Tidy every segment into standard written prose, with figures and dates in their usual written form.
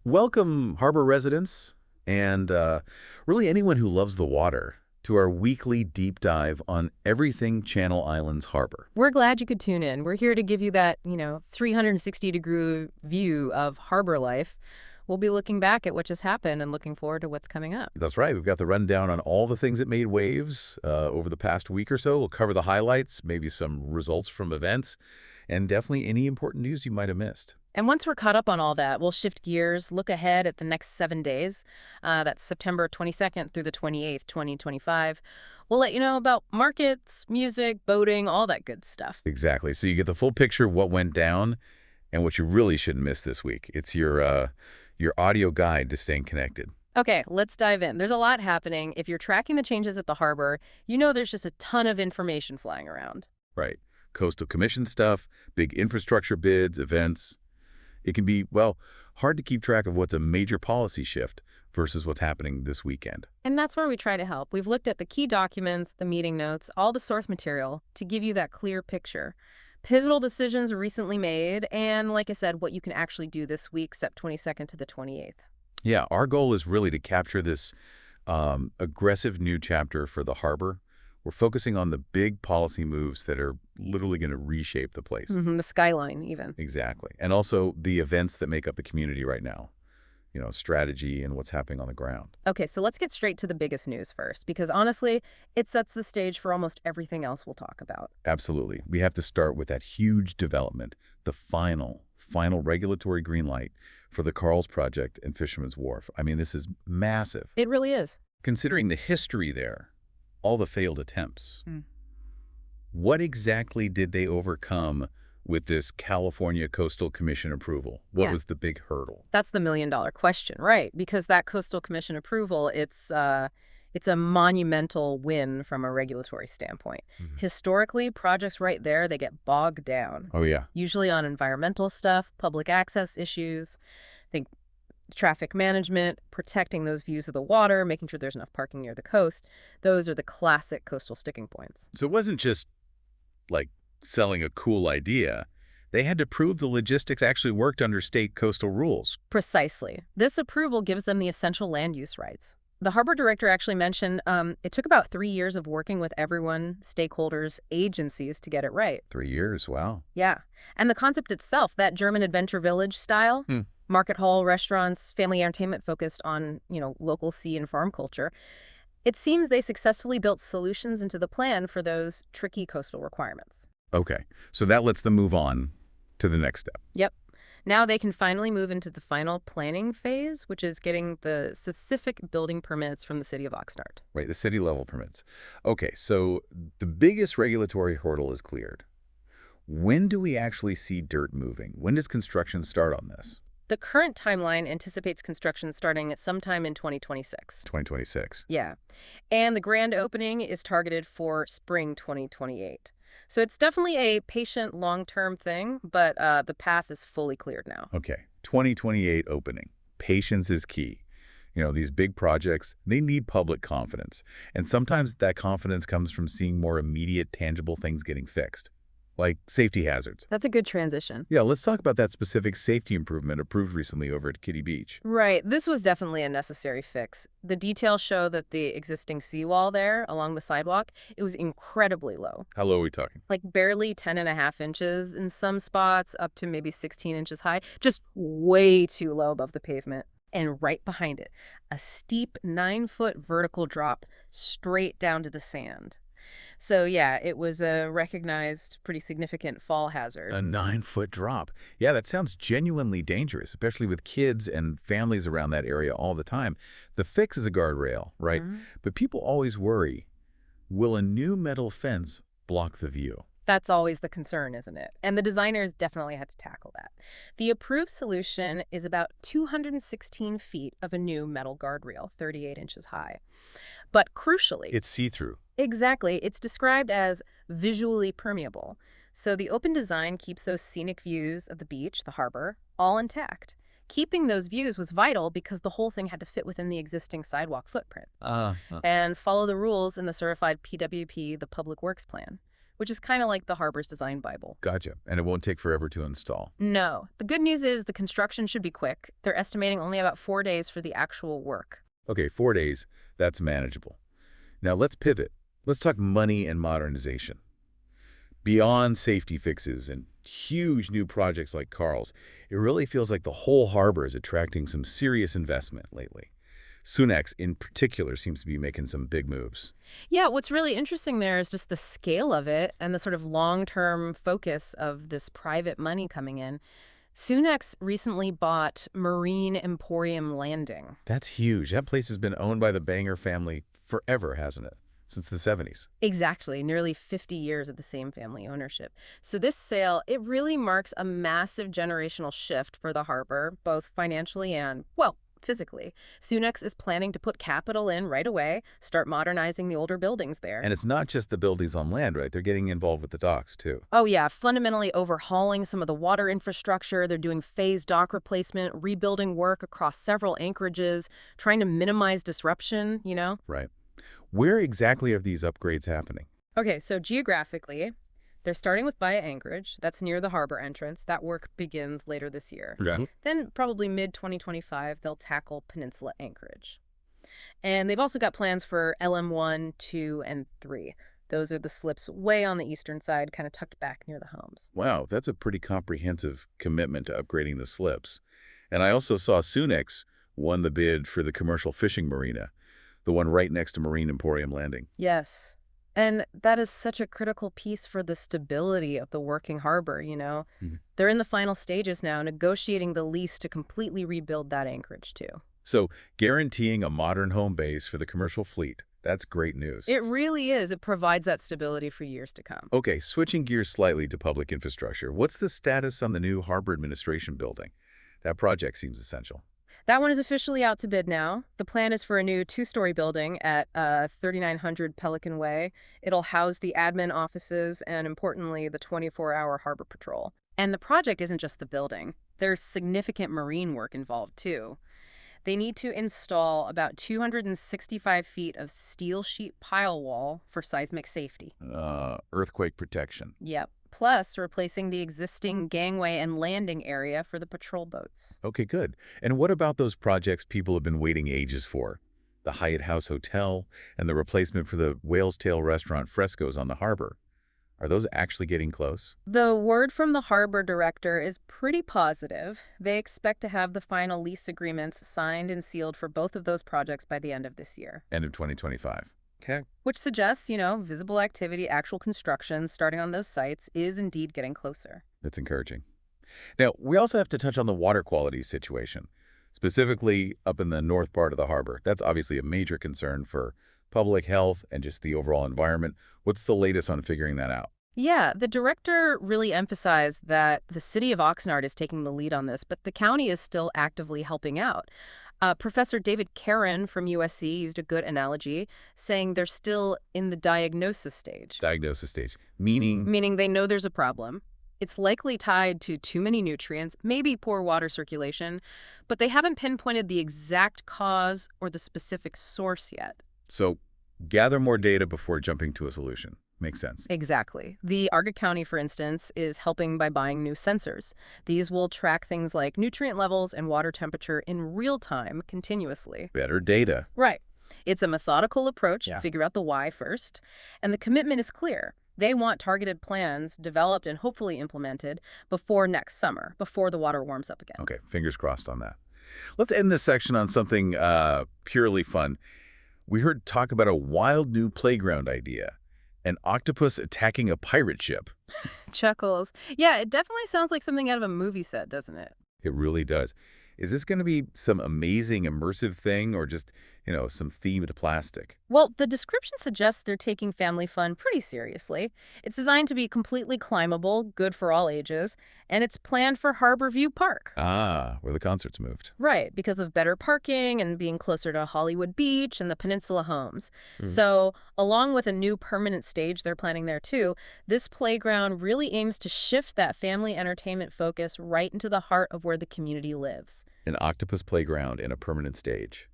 Welcome, harbor residents, and really anyone who loves the water, to our weekly deep dive on everything Channel Islands Harbor. We're glad you could tune in. We're here to give you that, 360-degree view of harbor life. We'll be looking back at what just happened and looking forward to what's coming up. That's right. We've got the rundown on all the things that made waves over the past week or so. We'll cover the highlights, maybe some results from events, and definitely any important news you might have missed. And once we're caught up on all that, we'll shift gears, look ahead at the next 7 days. That's September 22nd through the 28th, 2025. We'll let you know about markets, music, boating, all that good stuff. Exactly. So you get the full picture of what went down and what you really shouldn't miss this week. It's your audio guide to staying connected. Okay, let's dive in. There's a lot happening. If you're tracking the changes at the harbor, you know there's just a ton of information flying around. Right. Coastal Commission stuff, big infrastructure bids, events. It can be, well, hard to keep track of what's a major policy shift versus what's happening this weekend. And that's where we try to help. We've looked at the key documents, the meeting notes, all the source material to give you that clear picture. Pivotal decisions recently made, and like I said, what you can actually do this week, Sep 22nd to the 28th. Yeah, our goal is really to capture this aggressive new chapter for the harbor. We're focusing on the big policy moves that are literally going to reshape the place. The skyline, even. Exactly. And also the events that make up the community right now. You know, strategy and what's happening on the ground. Okay, so let's get straight to the biggest news first, because honestly, it sets the stage for almost everything else we'll talk about. Absolutely. We have to start with that huge development, the final regulatory green light for the Carl's Project and Fisherman's Wharf. I mean, this is massive. It really is. Considering the history there, all the failed attempts, what exactly did they overcome with this California Coastal Commission approval? What was the big hurdle? That's the million-dollar question, right? Because that Coastal Commission approval, it's a monumental win from a regulatory standpoint. Historically, projects right there, they get bogged down. Oh, yeah. Usually on environmental stuff, public access issues, think traffic management, protecting those views of the water, making sure there's enough parking near the coast. Those are the classic coastal sticking points. So it wasn't just like selling a cool idea. They had to prove the logistics actually worked under state coastal rules. Precisely. This approval gives them the essential land use rights. The harbor director actually mentioned it took about 3 years of working with everyone, stakeholders, agencies to get it right. 3 years, wow. Yeah. And the concept itself, that German adventure village style, market hall, restaurants, family entertainment focused on, local sea and farm culture, it seems they successfully built solutions into the plan for those tricky coastal requirements. Okay, so that lets them move on to the next step. Yep. Now they can finally move into the final planning phase, which is getting the specific building permits from the city of Oxnard. Right, the city level permits. Okay, so the biggest regulatory hurdle is cleared. When do we actually see dirt moving? When does construction start on this? The current timeline anticipates construction starting at sometime in 2026. 2026. Yeah. And the grand opening is targeted for spring 2028. So it's definitely a patient, long-term thing, but the path is fully cleared now. Okay, 2028 opening. Patience is key. You know, these big projects, they need public confidence. And sometimes that confidence comes from seeing more immediate, tangible things getting fixed, like safety hazards. That's a good transition. Yeah, let's talk about that specific safety improvement approved recently over at Kitty Beach. Right. This was definitely a necessary fix. The details show that the existing seawall there along the sidewalk, it was incredibly low. How low are we talking? Like barely 10.5 inches in some spots, up to maybe 16 inches high. Just way too low above the pavement. And right behind it, a steep 9-foot vertical drop straight down to the sand. So yeah, it was a recognized pretty significant fall hazard. A 9-foot drop. Yeah, that sounds genuinely dangerous, especially with kids and families around that area all the time. The fix is a guardrail, right? But people always worry, will a new metal fence block the view? That's always the concern, isn't it? And the designers definitely had to tackle that. The approved solution is about 216 feet of a new metal guardrail, 38 inches high. But crucially, It's see-through. exactly, it's described as visually permeable. So the open design keeps those scenic views of the beach, the harbor, all intact. Keeping those views was vital because the whole thing had to fit within the existing sidewalk footprint and follow the rules in the certified PWP, the Public Works Plan. which is kind of like the harbor's design Bible. Gotcha. And it won't take forever to install. No. The good news is the construction should be quick. They're estimating only about 4 days for the actual work. Okay, 4 days. That's manageable. Now let's pivot. Let's talk money and modernization. Beyond safety fixes and huge new projects like Carl's, it really feels like the whole harbor is attracting some serious investment lately. Sunex, in particular, seems to be making some big moves. Yeah, what's really interesting there is just the scale of it and the sort of long-term focus of this private money coming in. Sunex recently bought Marine Emporium Landing. That's huge. That place has been owned by the Banger family forever, hasn't it? Since the 70s. Exactly, nearly 50 years of the same family ownership. So this sale, it really marks a massive generational shift for the harbor, both financially and, well, physically. Sunex is planning to put capital in right away, start modernizing the older buildings there. And it's not just the buildings on land, right? They're getting involved with the docks, too. Oh yeah, fundamentally overhauling some of the water infrastructure. They're doing phased dock replacement, rebuilding work across several anchorages, trying to minimize disruption, you know? Right. Where exactly are these upgrades happening? Okay, so geographically, they're starting with Bahia Anchorage. That's near the harbor entrance. That work begins later this year. Okay. Then probably mid-2025, they'll tackle Peninsula Anchorage. And they've also got plans for LM1, 2, and 3. Those are the slips way on the eastern side, kind of tucked back near the homes. Wow, that's a pretty comprehensive commitment to upgrading the slips. And I also saw Sunex won the bid for the commercial fishing marina, the one right next to Marine Emporium Landing. Yes. And that is such a critical piece for the stability of the working harbor, you know? They're in the final stages now, negotiating the lease to completely rebuild that anchorage, too. So guaranteeing a modern home base for the commercial fleet, that's great news. It really is. It provides that stability for years to come. Okay, switching gears slightly to public infrastructure. What's the status on the new Harbor Administration building? That project seems essential. That one is officially out to bid now. The plan is for a new 2-story building at 3900 Pelican Way. It'll house the admin offices and, importantly, the 24-hour harbor patrol. And the project isn't just the building. There's significant marine work involved, too. They need to install about 265 feet of steel sheet pile wall for seismic safety. Earthquake protection. Yep. Plus replacing the existing gangway and landing area for the patrol boats. Okay, good. And what about those projects people have been waiting ages for? The Hyatt House Hotel and the replacement for the Whale's Tail restaurant frescoes on the harbor. Are those actually getting close? The word from the harbor director is pretty positive. They expect to have the final lease agreements signed and sealed for both of those projects by the end of this year. End of 2025. Okay. Which suggests, you know, visible activity, actual construction starting on those sites is indeed getting closer. That's encouraging. Now, we also have to touch on the water quality situation, specifically up in the north part of the harbor. That's obviously a major concern for public health and just the overall environment. What's the latest on figuring that out? Yeah, the director really emphasized that the city of Oxnard is taking the lead on this, but the county is still actively helping out. Professor David Caron from USC used a good analogy, saying they're still in the diagnosis stage. Diagnosis stage, meaning? Meaning they know there's a problem. It's likely tied to too many nutrients, maybe poor water circulation, but they haven't pinpointed the exact cause or the specific source yet. So gather more data before jumping to a solution. Makes sense. Exactly. The Arga County, for instance, is helping by buying new sensors. These will track things like nutrient levels and water temperature in real time, continuously. Better data. Right. It's a methodical approach. Figure out the why first. And the commitment is clear. They want targeted plans developed and hopefully implemented before next summer, before the water warms up again. Okay, fingers crossed on that. Let's end this section on something purely fun. We heard talk about a wild new playground idea. An octopus attacking a pirate ship. Chuckles. Yeah, it definitely sounds like something out of a movie set, doesn't it? It really does. Is this going to be some amazing immersive thing or just, some themed plastic? Well, the description suggests they're taking family fun pretty seriously. It's designed to be completely climbable, good for all ages, and it's planned for Harborview Park. Ah, where the concerts moved. Right, because of better parking and being closer to Hollywood Beach and the Peninsula homes. So, along with a new permanent stage they're planning there too, this playground really aims to shift that family entertainment focus right into the heart of where the community lives. An octopus playground and a permanent stage.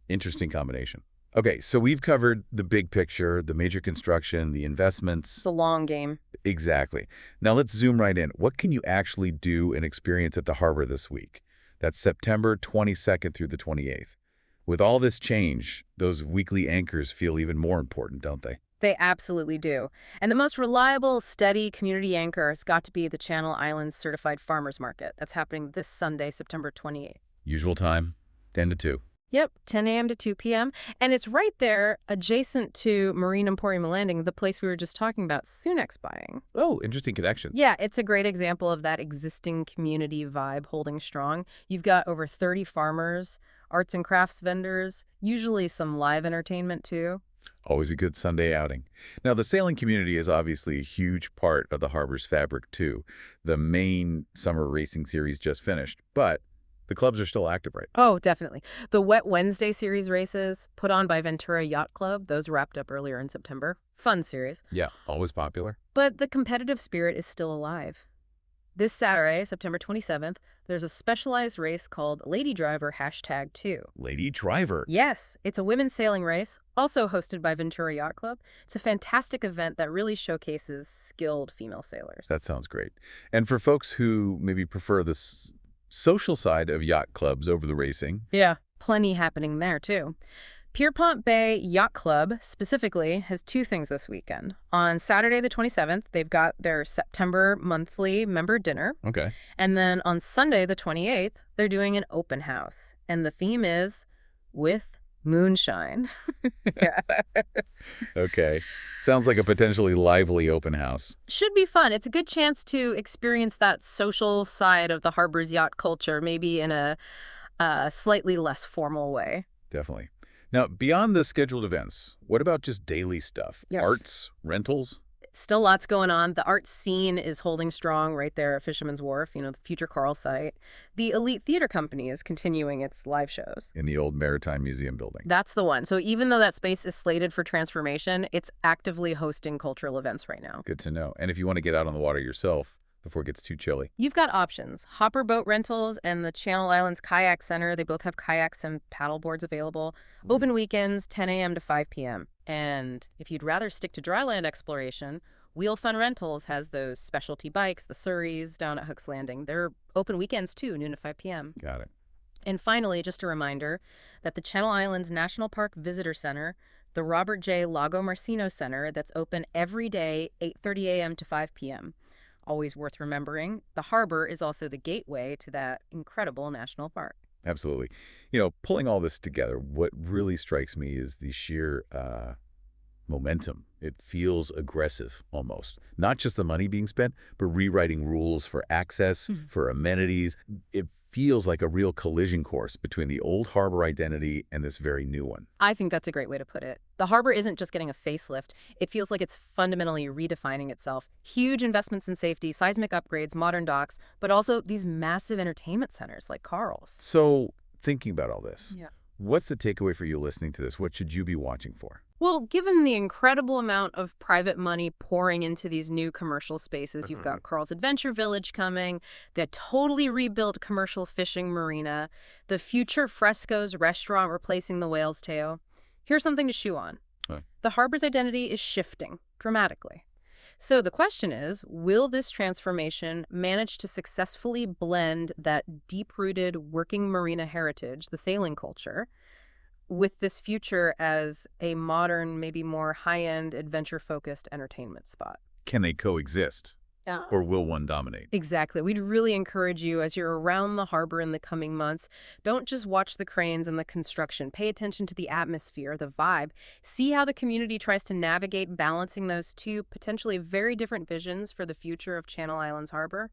Interesting combination. Okay, so we've covered the big picture, the major construction, the It's investments. a long game. Exactly. Now let's zoom right in. What can you actually do and experience at the harbor this week? That's September 22nd through the 28th. With all this change, those weekly anchors feel even more important, don't they? They absolutely do. And the most reliable, steady community anchor has got to be the Channel Islands Certified Farmers Market. That's happening this Sunday, September 28th. Usual time, 10 to 2. Yep, 10 a.m. to 2 p.m. And it's right there adjacent to Marine Emporium Landing, the place we were just talking about Sunex buying. Oh, interesting connection. Yeah, it's a great example of that existing community vibe holding strong. You've got over 30 farmers, arts and crafts vendors, usually some live entertainment too. Always a good Sunday outing. Now, the sailing community is obviously a huge part of the harbor's fabric, too. The main summer racing series just finished, but the clubs are still active, right? Oh, definitely. The Wet Wednesday series races, put on by Ventura Yacht Club, those wrapped up earlier in September. Fun series. Yeah, always popular. But the competitive spirit is still alive. This Saturday, September 27th, there's a specialized race called Lady Driver #2. Lady Driver. Yes, it's a women's sailing race, also hosted by Ventura Yacht Club. It's a fantastic event that really showcases skilled female sailors. That sounds great. And for folks who maybe prefer this social side of yacht clubs over the racing. Yeah. Plenty happening there, too. Pierpont Bay Yacht Club, specifically, has two things this weekend. On Saturday the 27th, they've got their September monthly member dinner. Okay. And then on Sunday the 28th, they're doing an open house. And the theme is with moonshine. Okay. Sounds like a potentially lively open house. Should be fun. It's a good chance to experience that social side of the harbor's yacht culture, maybe in a slightly less formal way. Definitely. Now, beyond the scheduled events, what about just daily stuff? Yes. Arts, rentals? Still lots going on. The art scene is holding strong right there at Fisherman's Wharf, the future Carl site. The Elite Theater Company is continuing its live shows. In the old Maritime Museum building. That's the one. So even though that space is slated for transformation, it's actively hosting cultural events right now. Good to know. And if you want to get out on the water yourself before it gets too chilly. You've got options. Hopper Boat Rentals and the Channel Islands Kayak Center, they both have kayaks and paddle boards available. Open weekends, 10 a.m. to 5 p.m. And if you'd rather stick to dryland exploration, Wheel Fun Rentals has those specialty bikes, the Surreys, down at Hook's Landing. They're open weekends too, noon to 5 p.m. Got it. And finally, just a reminder that the Channel Islands National Park Visitor Center, the Robert J. Lago Marcino Center, that's open every day, 8:30 a.m. to 5 p.m. Always worth remembering, the harbor is also the gateway to that incredible national park. Absolutely. Pulling all this together, what really strikes me is the sheer momentum. It feels aggressive almost. Not just the money being spent, but rewriting rules for access, for amenities. It feels like a real collision course between the old harbor identity and this very new one. I think that's a great way to put it. The harbor isn't just getting a facelift. It feels like it's fundamentally redefining itself. Huge investments in safety, seismic upgrades, modern docks, but also these massive entertainment centers like Carl's. So, thinking about all this, Yeah. what's the takeaway for you listening to this? What should you be watching for? Well, given the incredible amount of private money pouring into these new commercial spaces, you've got Carl's Adventure Village coming, the totally rebuilt commercial fishing marina, the future Fresco's restaurant replacing the Whale's Tail. Here's something to chew on. Okay. The harbor's identity is shifting dramatically. So the question is, will this transformation manage to successfully blend that deep-rooted working marina heritage, the sailing culture, with this future as a modern, maybe more high-end, adventure-focused entertainment spot? Can they coexist? Or will one dominate? Exactly. We'd really encourage you, as you're around the harbor in the coming months, don't just watch the cranes and the construction. Pay attention to the atmosphere, the vibe. See how the community tries to navigate balancing those two potentially very different visions for the future of Channel Islands Harbor.